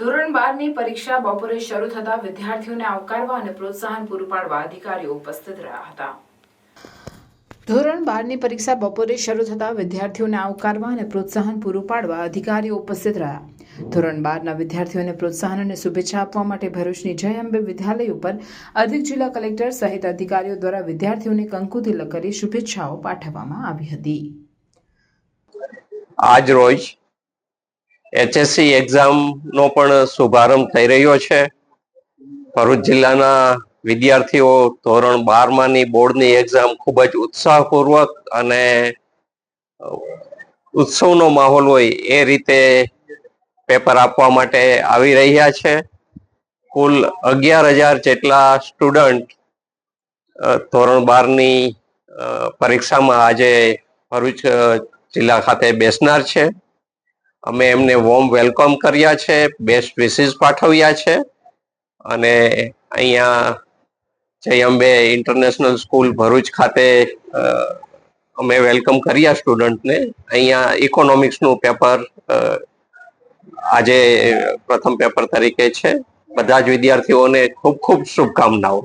ધોરણ 12ની પરીક્ષા બપોરે શરૂ થતા વિદ્યાર્થીઓને આવકારવા અને પ્રોત્સાહન પૂરું પાડવા અધિકારીઓ ઉપસ્થિત રહ્યા હતા। ધોરણ 12ની પરીક્ષા બપોરે શરૂ થતા વિદ્યાર્થીઓને આવકારવા અને પ્રોત્સાહન પૂરું પાડવા અધિકારીઓ ઉપસ્થિત રહ્યા। ધોરણ 12ના વિદ્યાર્થીઓને પ્રોત્સાહન અને શુભેચ્છા આપવા માટે ભરૂચની જય અંબે વિદ્યાલય ઉપર અધિક જિલ્લા કલેક્ટર સહિત અધિકારીઓ દ્વારા વિદ્યાર્થીઓને કંકુ તિલક કરી શુભેચ્છાઓ પાઠવવામાં આવી હતી। આજ રોજ HSC એક્ઝામનો પણ શુભારંભ થઈ રહ્યો છે। ભરૂચ જિલ્લાના વિદ્યાર્થીઓ ધોરણ 12માની બોર્ડની એક્ઝામ ખૂબ જ ઉત્સાહપૂર્વક અને ઉત્સવનો માહોલ હોય એ રીતે પેપર આપવા માટે આવી રહ્યા છે। કુલ 11,000 જેટલા સ્ટુડન્ટ ધોરણ 12ની પરીક્ષામાં આજે ભરૂચ જિલ્લા ખાતે બેસનાર છે। અમે એમને વોર્મ વેલકમ કર્યા છે, બેસ્ટ વિશિસ પાઠવ્યા છે અને અહીંયા જય અંબે ઇન્ટરનેશનલ સ્કૂલ ભરૂચ ખાતે અમે વેલકમ કર્યા સ્ટુડન્ટને। અહીંયા ઇકોનોમિક્સનું પેપર આજે પ્રથમ પેપર તરીકે છે। બધા જ વિદ્યાર્થીઓને ખૂબ ખૂબ શુભકામનાઓ।